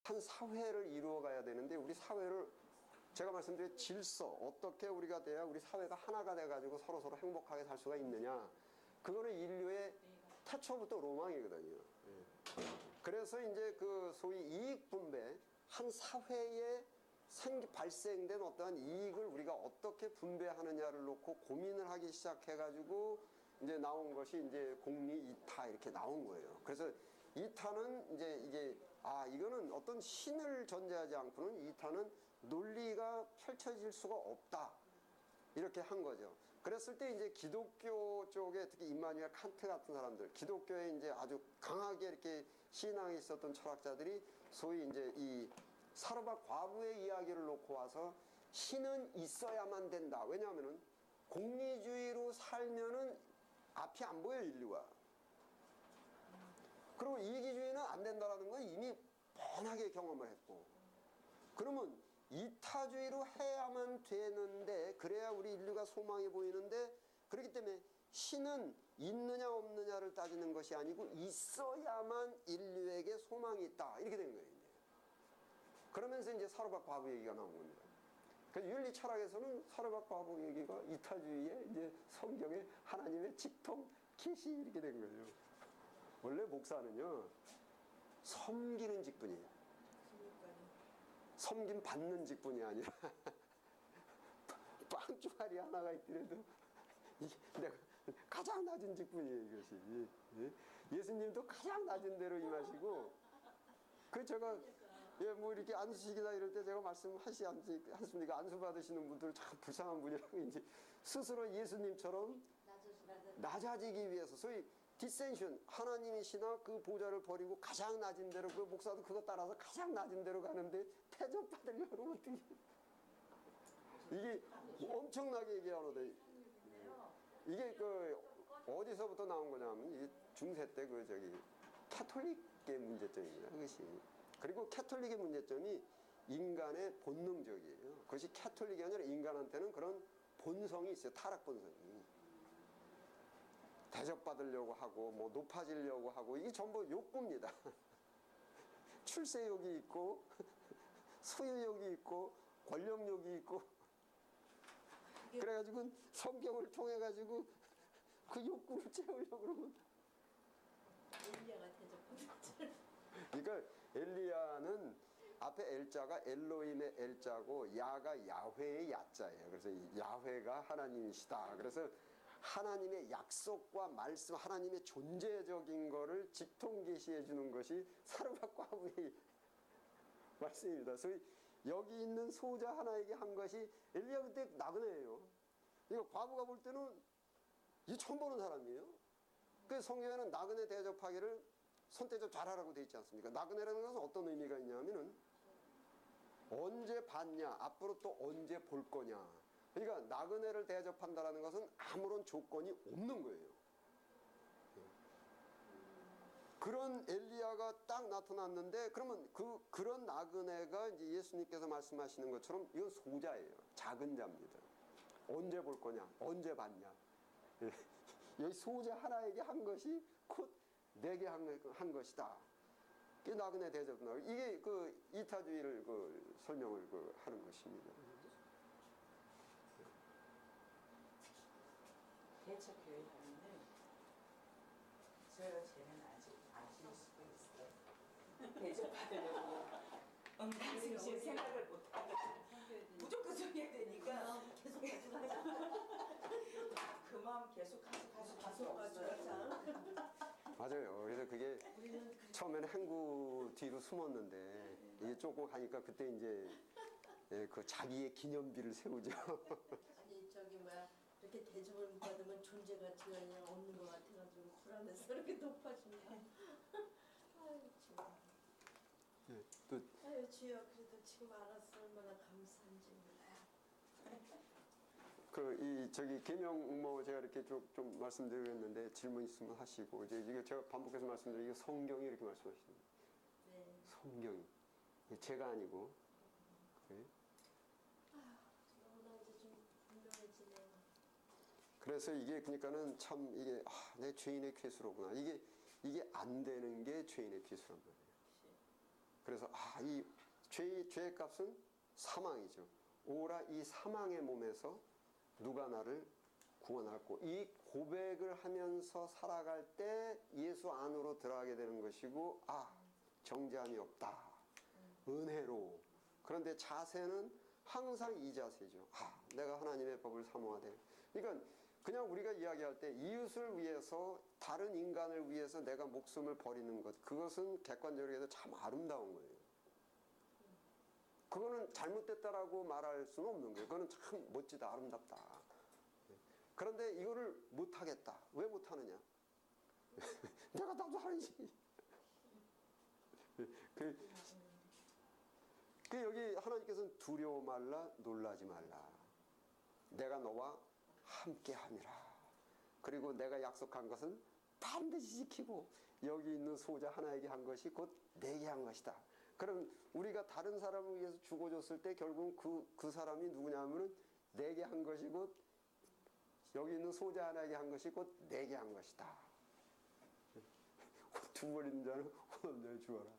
한 사회를 이루어 가야 되는데, 우리 사회를 제가 말씀드린 질서, 어떻게 우리가 돼야 우리 사회가 하나가 돼가지고 서로서로 행복하게 살 수가 있느냐, 그거는 인류의 태초부터 로망이거든요. 그래서 이제 그 소위 이익 분배, 한 사회에 발생된 어떠한 이익을 우리가 어떻게 분배하느냐를 놓고 고민을 하기 시작해가지고 이제 나온 것이 이제 공리 이타 이렇게 나온 거예요. 그래서 이타는 이제 이게 이거는 어떤 신을 전제하지 않고는 이타는 논리가 펼쳐질 수가 없다. 이렇게 한 거죠. 그랬을 때 이제 기독교 쪽에 특히 임마누엘 칸트 같은 사람들, 기독교에 이제 아주 강하게 이렇게 신앙이 있었던 철학자들이 소위 이제 이 사르밧 과부의 이야기를 놓고 와서 신은 있어야만 된다. 왜냐하면은 공리주의로 살면은 앞이 안 보여, 인류가. 그리고 이기주의는 안 된다라는 건 이미 뻔하게 경험을 했고, 그러면 이타주의로 해야만 되는데, 그래야 우리 인류가 소망이 보이는데, 그렇기 때문에 신은 있느냐 없느냐를 따지는 것이 아니고 있어야만 인류에게 소망이 있다, 이렇게 된 거예요. 이제. 그러면서 이제 사르밧 과부 얘기가 나온 겁니다. 그래서 윤리 철학에서는 사르밧 과부 얘기가 이타주의의 이제 성경의 하나님의 직통 계시 이렇게 된 거예요. 원래 목사는요, 섬기는 직분이에요. 섬김 받는 직분이 아니라 빵주알이 하나가 있더라도 이게 내가 가장 낮은 직분이에요, 이것이. 예수님도 가장 낮은 데로 임하시고, 그 제가 뭐 이렇게 안수식이나 이럴 때 제가 말씀하시지 않습니까? 안수 받으시는 분들 참 불쌍한 분이라고, 이제 스스로 예수님처럼 낮아지기 위해서, 소위 디센션, 하나님이시나 그 보좌를 버리고 가장 낮은 데로, 그 목사도 그거 따라서 가장 낮은 데로 가는데 대접받으려고 그러면 어떻게, 이게 엄청나게 얘기하는데, 이게 그 어디서부터 나온 거냐면 이게 중세 때 그 저기 캐톨릭의 문제점입니다, 그것이. 그리고 캐톨릭의 문제점이 인간의 본능적이에요. 그것이 캐톨릭이 아니라 인간한테는 그런 본성이 있어요, 타락 본성이. 대접받으려고 하고 뭐 높아지려고 하고, 이게 전부 욕구입니다. 출세욕이 있고 소유욕이 있고 권력욕이 있고, 그래가지고 성경을 통해 가지고 그 욕구를 채우려고 그러면, 엘리야가 대접받았잖아. 그러니까 엘리야는 앞에 엘자가 엘로힘의 엘자고 야가 야훼의 야자예요. 그래서 야훼가 하나님이시다. 그래서 하나님의 약속과 말씀, 하나님의 존재적인 거를 직통계시해 주는 것이 사르밧 과부의 말씀입니다. 그래서 여기 있는 소자 하나에게 한 것이, 엘리야 그때 나그네예요. 이거 과부가 볼 때는 이 처음 보는 사람이에요. 그 성경에는 나그네 대접하기를 손대접 잘하라고 되어 있지 않습니까? 나그네라는 것은 어떤 의미가 있냐면은 언제 봤냐, 앞으로 또 언제 볼 거냐. 그러니까 나그네를 대접한다는 것은 아무런 조건이 없는 거예요. 그런 엘리야가 딱 나타났는데, 그러면 그런 나그네가 이제 예수님께서 말씀하시는 것처럼 이건 소자예요. 작은 자입니다. 언제 볼 거냐, 언제 봤냐. 여기 소자 하나에게 한 것이 곧 내게 한 것이다. 이게 나그네 대접. 이게 그 이타주의를 그 설명을 하는 것입니다. 개척교회 다니는 저희가 쟤는 아직 아실 수가 있어요. 대접받으려고 응당승신 생각을 못하고 무조건 정해야 되니까 계속 가져가자. 그 마음 계속 갈 수 없어요. 맞아요. 그래서 그게 처음에는 행구 뒤로 숨었는데, 이게 조금 하니까 그때 이제 그 자기의 기념비를 세우죠. 아니 저기 뭐야, 이렇게 대접을 못 받으면 존재 가치가 그냥 없는 것 같아가지고 불안해서 이렇게 높아진다. 아유 주여. 네, 또 아유 주여, 그래도 지금 알았어 얼마나 감사한지 몰라요. 저기 계명 뭐 제가 이렇게 좀 말씀드렸는데 질문 있으면 하시고, 이게 제가 반복해서 말씀드린, 이게 성경이 이렇게 말씀하시는 거예요. 네. 성경이 제가 아니고. 그래? 너무나 이제 좀 분명해지네요. 그래서 이게 그러니까는 참 이게 내 죄인의 괴수로구나. 이게 안 되는 게 죄인의 괴수란 말이에요. 그래서 이 죄의 값은 사망이죠. 오라 이 사망의 몸에서 누가 나를 구원할꼬. 이 고백을 하면서 살아갈 때 예수 안으로 들어가게 되는 것이고 정죄함이 없다. 은혜로. 그런데 자세는 항상 이 자세죠. 내가 하나님의 법을 사모하되. 그러니까 그냥 우리가 이야기할 때 이웃을 위해서 다른 인간을 위해서 내가 목숨을 버리는 것, 그것은 객관적으로 해서 참 아름다운 거예요. 그거는 잘못됐다라고 말할 수는 없는 거예요. 그거는 참 멋지다, 아름답다. 그런데 이거를 못하겠다. 왜 못하느냐? 내가 나도 하지. 여기 하나님께서는 두려워 말라, 놀라지 말라. 내가 너와 함께 함이라. 그리고 내가 약속한 것은 반드시 지키고 여기 있는 소자 하나에게 한 것이 곧 내게 한 것이다. 그럼 우리가 다른 사람을 위해서 죽어줬을 때 결국은 그 사람이 누구냐면은 내게 한 것이 곧 여기 있는 소자 하나에게 한 것이 곧 내게 한 것이다. 두 버리는 자는 혼없는 주어라.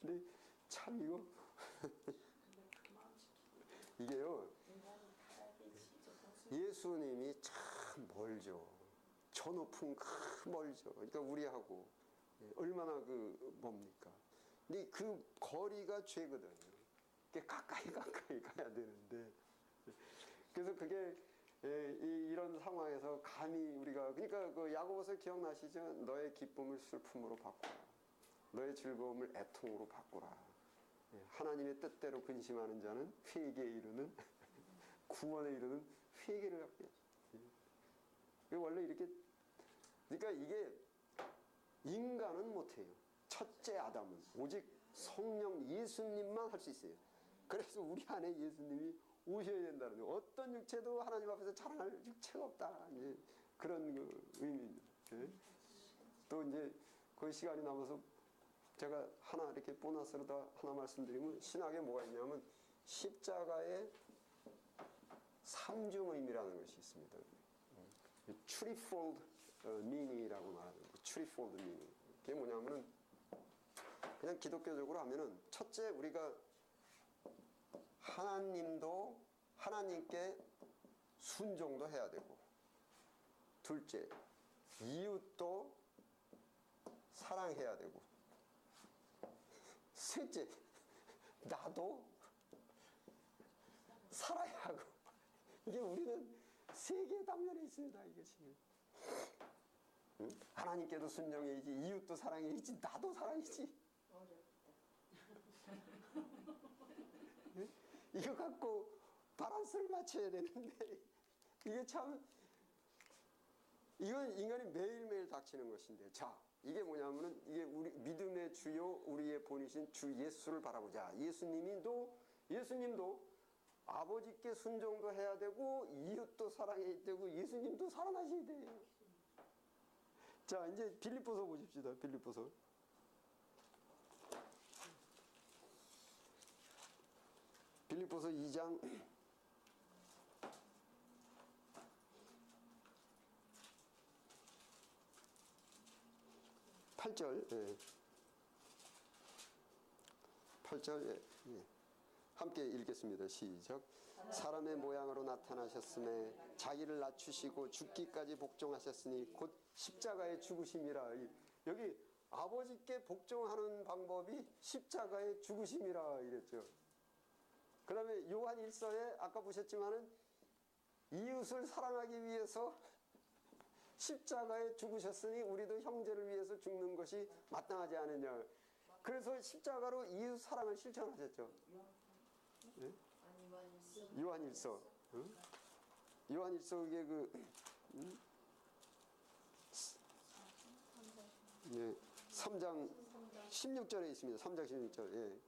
근데 참 이게요. 예수님이 참 멀죠. 저 높은 멀죠. 그러니까 우리하고 얼마나 뭡니까? 근데 그 거리가 죄거든요. 가까이 가야 되는데. 그래서 그게 이런 상황에서 감히 우리가 그러니까 그 야고보서 기억나시죠? 너의 기쁨을 슬픔으로 바꾸라. 너의 즐거움을 애통으로 바꾸라. 하나님의 뜻대로 근심하는 자는 회개에 이르는 구원에 이르는 회개를 갖게. 원래 이렇게 그러니까 이게 인간은 못해요. 첫째 아담은 오직 성령 예수님만 할 수 있어요. 그래서 우리 안에 예수님이 오셔야 된다는 거예요. 어떤 육체도 하나님 앞에서 자랑할 육체가 없다. 그런 의미입니다. 또 이제 그 시간이 남아서 제가 하나 이렇게 보너스로 다 하나 말씀드리면 신학에 뭐가 있냐면 십자가의 삼중 의미라는 것이 있습니다. threefold meaning이라고 말하는 거예요. threefold meaning. 그게 뭐냐면은 그냥 기독교적으로 하면은 첫째 우리가 하나님께 순종도 해야 되고, 둘째 이웃도 사랑해야 되고, 셋째 나도 살아야 하고. 이게 우리는 세 개의 당면에 있습니다. 이것이. 하나님께도 순종해야지, 이웃도 사랑해야지, 나도 살아야지. 이거 갖고 바란스를 맞춰야 되는데 이게 참 이건 인간이 매일매일 닥치는 것인데, 자 이게 뭐냐면은 이게 우리 믿음의 주요 우리의 본이신 주 예수를 바라보자. 예수님도 아버지께 순종도 해야 되고 이웃도 사랑해야 되고 예수님도 살아나셔야 돼요. 자 이제 빌립보서 보십시다. 빌립보서 2장 8절. 8절 함께 읽겠습니다. 시작. 사람의 모양으로 나타나셨음에 자기를 낮추시고 죽기까지 복종하셨으니 곧 십자가에 죽으심이라. 여기 아버지께 복종하는 방법이 십자가에 죽으심이라 이랬죠. 그 다음에 요한 1서에 아까 보셨지만은 이웃을 사랑하기 위해서 십자가에 죽으셨으니 우리도 형제를 위해서 죽는 것이 마땅하지 않느냐. 그래서 십자가로 이웃 사랑을 실천하셨죠. 네? 요한 1서. 요한 1서 이게 3장 16절에 있습니다. 3장 16절.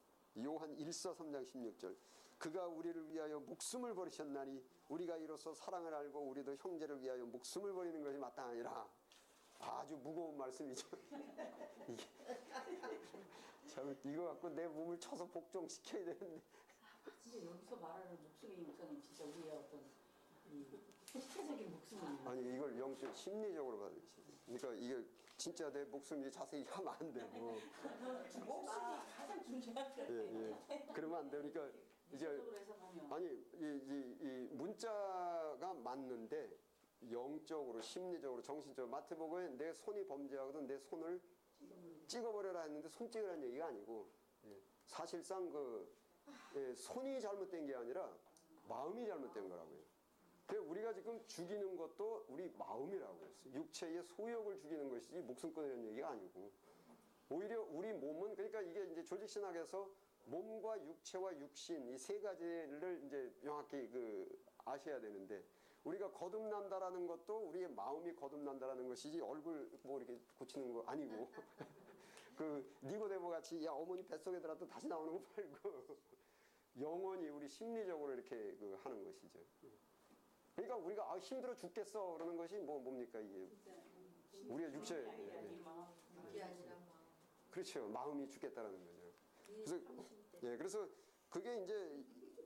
요한 1서 3장 16절. 그가 우리를 위하여 목숨을 버리셨나니 우리가 이로써 사랑을 알고 우리도 형제를 위하여 목숨을 버리는 것이 마땅하니라. 아주 무거운 말씀이죠. 참 이거 갖고 내 몸을 쳐서 복종시켜야 되는데. 진짜 여기서 말하는 목숨의 목사님 진짜 우리의 어떤 이 실체적인 목숨이에요. 아니 이걸 영적 심리적으로 받으시. 그러니까 이게 진짜 내 목숨이 자세히 하면 안 되고. 목숨이 가장 중요한 거. 예. 그러면 안 되니까 이제 미적으로 해석하면 아니 이 문자가 맞는데 영적으로 심리적으로 정신적으로 마태복음에 내 손이 범죄하거든 내 손을 찍어버려라 했는데 손 찍으라는 얘기가 아니고 사실상 손이 잘못된 게 아니라 마음이 잘못된 거라고요. 그 우리가 지금 죽이는 것도 우리 마음이라고 했어요. 육체의 소욕을 죽이는 것이지 목숨 끊으려는 얘기가 아니고 오히려 우리 몸은 그러니까 이게 이제 조직신학에서 몸과 육체와 육신 이 세 가지를 이제 명확히 아셔야 되는데 우리가 거듭난다라는 것도 우리의 마음이 거듭난다라는 것이지 얼굴 뭐 이렇게 고치는 거 아니고 니고데모 같이 야 어머니 뱃속에 들어도 다시 나오는 거 말고 영원히 우리 심리적으로 이렇게 하는 것이죠. 그러니까 우리가 힘들어 죽겠어 그러는 것이 뭡니까 이게 우리의 육체 그게 아니라 마음. 그렇죠. 마음이 죽겠다라는 거죠. 이게 그래서 상심대. 그래서 그게 이제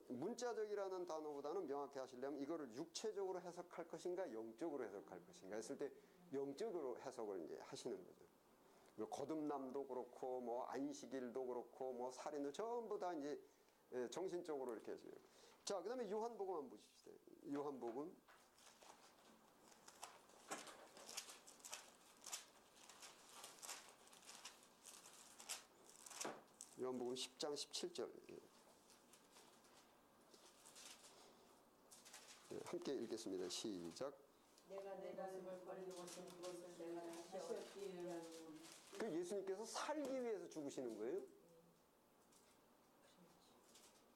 문자적이라는 단어보다는 명확히 하시려면 이거를 육체적으로 해석할 것인가 영적으로 해석할 것인가 했을 때 영적으로 해석을 이제 하시는 거죠. 거듭남도 그렇고 뭐 안식일도 그렇고 뭐 살인도 전부 다 이제 정신적으로 이렇게 해서요. 자, 그다음에 요한복음 한번 보십시다. 요한복음 요한복음 10장 17절. 함께 읽겠습니다. 시작. 내가 내 가슴을 버리는 것은 그것을 내가 다시 얻기 위함이요. 그 예수님께서 살기 위해서 죽으시는 거예요.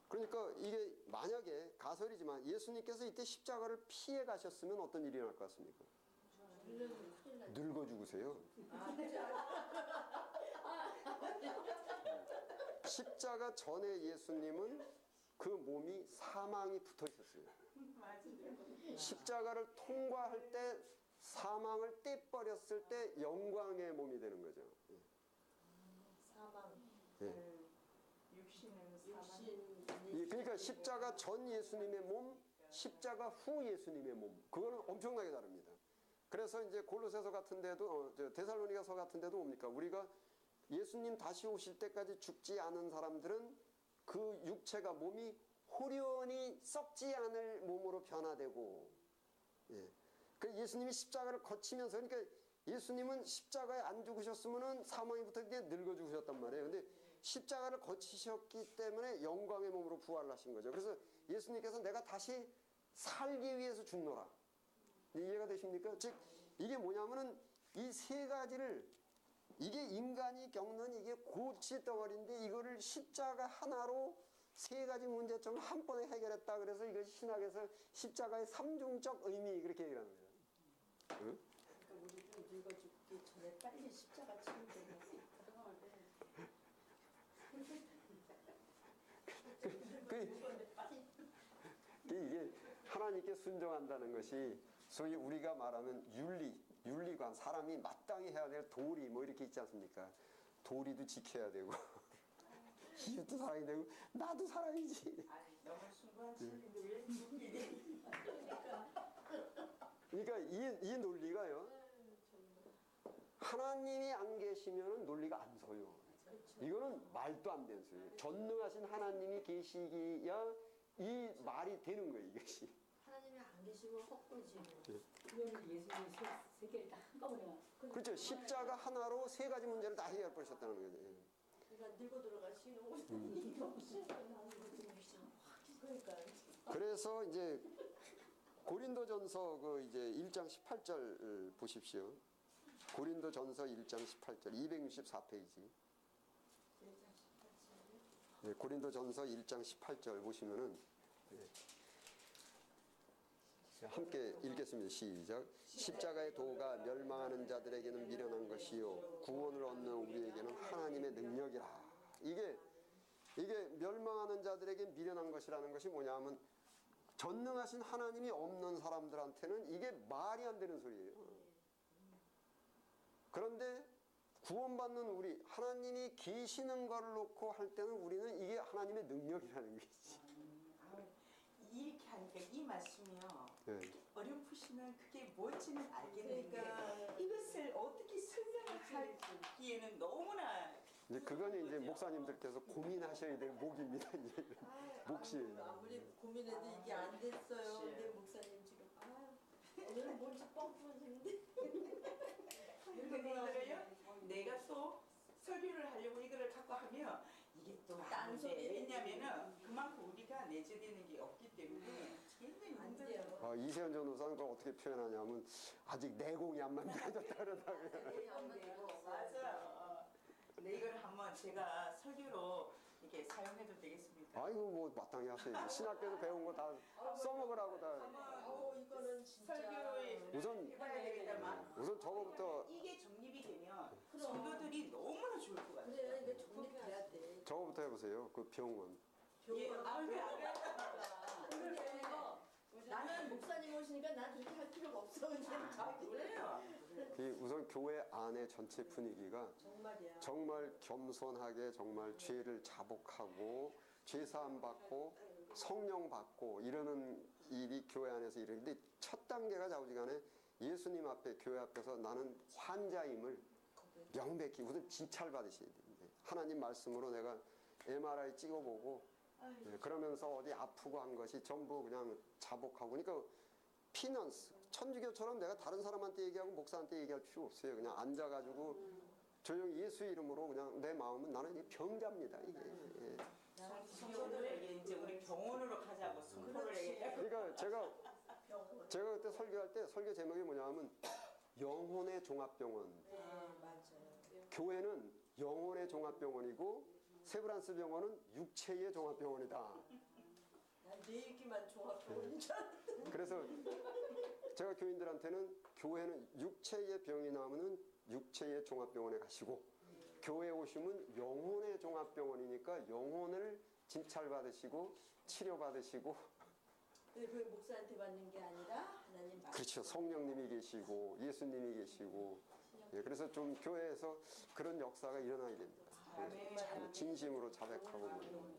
그러니까 이게 만약에 가설이지만 예수님께서 이때 십자가를 피해 가셨으면 어떤 일이 일어날 것 같습니까? 큰일 나죠. 늙어 죽으세요. 십자가 전에 예수님은 그 몸이 사망이 붙어 있었어요. 십자가를 통과할 때 사망을 떼버렸을 때 영광의 몸이 되는 거죠. 사망. 예. 육신은 사망. 육신. 그러니까 십자가 전 예수님의 몸, 십자가 후 예수님의 몸, 그거는 엄청나게 다릅니다. 그래서 이제 골로새서 같은 데도 데살로니가서 같은 데도 뭡니까? 우리가 예수님 다시 오실 때까지 죽지 않은 사람들은 그 육체가 몸이 호련히 썩지 않을 몸으로 변화되고, 예. 그 예수님이 십자가를 거치면서, 그러니까 예수님은 십자가에 안 죽으셨으면은 사망이 붙어 있게 늙어 죽으셨단 말이에요. 근데 십자가를 거치셨기 때문에 영광의 몸으로 부활하신 거죠. 그래서 예수님께서 내가 다시 살기 위해서 죽노라. 이해가 되십니까? 즉 이게 뭐냐면은 이 세 가지를 이게 인간이 겪는 이게 고치덩어리인데 이거를 십자가 하나로 세 가지 문제점을 한 번에 해결했다. 그래서 이것이 신학에서 십자가의 삼중적 의미 그렇게 얘기하는 거예요. 응? 그러니까 우리도 늙어 죽기 전에 빨리 십자가 치면 되는 이게 하나님께 순종한다는 것이 소위 우리가 말하는 윤리관, 사람이 마땅히 해야 될 도리 뭐 이렇게 있지 않습니까? 도리도 지켜야 되고 이웃도 살아야 되고 나도 살아야지. 아니 너무 숭고한 책인데 왜 눈길이? 그러니까 이 논리가요. 하나님이 안 계시면 논리가 안 서요. 이거는 말도 안 되는 소리예요. 전능하신 하나님이 계시기야 이 말이 되는 거예요, 이것이. 하나님이 안 계시면 헛되지. 그거는 예수님이 세 개를 다 한꺼번에 그렇죠. 십자가 하나로 세 가지 문제를 다 해결해 버리셨다는 거죠. 그러니까 늙어 들어가시는 것이 없이 그러니까 그래서 이제 고린도전서 이제 1장 18절 보십시오. 고린도전서 1장 18절 264페이지. 네, 고린도전서 1장 18절 보시면은 함께 읽겠습니다. 시작. 십자가의 도가 멸망하는 자들에게는 미련한 것이요 구원을 얻는 우리에게는 하나님의 능력이라. 이게 멸망하는 자들에게 미련한 것이라는 것이 뭐냐면 전능하신 하나님이 없는 사람들한테는 이게 말이 안 되는 소리예요. 그런데 구원받는 우리 하나님이 계시는 걸 놓고 할 때는 우리는 이게 하나님의 능력이라는 것이지. 이렇게 하니까 이 말씀이요. 예. 어렴풋이는 그게 뭔지는 알겠는데 그러니까 이것을 어떻게 설명하기에는 너무나 이제 그거는 이제 목사님들께서 고민하셔야 될 목입니다. 이제 몫이에요. 아무리 고민해도 이게 안 됐어요. 근데 목사님 지금 오늘은 뭔지 뻥 뚫어지는데. 근데 이거를요 내가 또 설교를 하려고 이거를 갖고 하면 이게 또 안 돼. 왜냐면은 그만큼 우리가 내재되는 게 없기 때문에 굉장히 안 힘들어요. 돼요. 이세현 전도사는 그걸 어떻게 표현하냐면 아직 내공이 안 만들어졌다 그러다고요. 맞아요. 네, 이걸 한번 제가 설교로 이렇게 사용해도 되겠습니까? 아이고 뭐 마땅히 하세요. 신학교에서 배운 거 다 써먹으라고 다. 이거는 진짜. 설교에 우선 해봐야 되겠다만 우선 저거부터 이게 정립이 되면 성도들이 너무나 좋을 것 같아요. 그래 이게 정립돼야 돼. 저거부터 해보세요. 그 병원. 예, 아, 그래. 근데 나는 목사님 오시니까 난 그렇게 할 필요가 없어. 그냥 아, 자기 그래요. 우선 교회 안의 전체 분위기가 정말이야. 정말 겸손하게 정말 죄를 자복하고 죄사함 받고 성령 받고 이러는 일이 교회 안에서 일어나는데 첫 단계가 좌우지간에 예수님 앞에 교회 앞에서 나는 환자임을 명백히 우선 진찰 받으셔야 됩니다. 하나님 말씀으로 내가 MRI 찍어보고 그러면서 어디 아프고 한 것이 전부 그냥 자복하고 그러니까 피넌스 천주교처럼 내가 다른 사람한테 얘기하고 목사한테 얘기할 필요 없어요. 그냥 앉아가지고 조용히 예수 이름으로 그냥 내 마음은 나는 이게 병자입니다. 이게. 예. 성도들에게 이제 우리 병원으로 가자고 선포를 해. 그러니까 제가 그때 설교할 때 설교 제목이 뭐냐면 영혼의 종합병원. 맞아요. 교회는 영혼의 종합병원이고 세브란스 병원은 육체의 종합병원이다. 난내 얘기만 종합병원인 줄 알았는데. 그래서 제가 교인들한테는 교회는 육체의 병이 나오면 육체의 종합병원에 가시고 교회에 오시면 영혼의 종합병원이니까 영혼을 진찰받으시고 치료받으시고 근데 그 목사한테 받는 게 아니라 하나님 말씀. 그렇죠. 성령님이 계시고 예수님이 계시고 그래서 좀 교회에서 그런 역사가 일어나야 됩니다. 아멘. 참 진심으로 자백하고 아멘.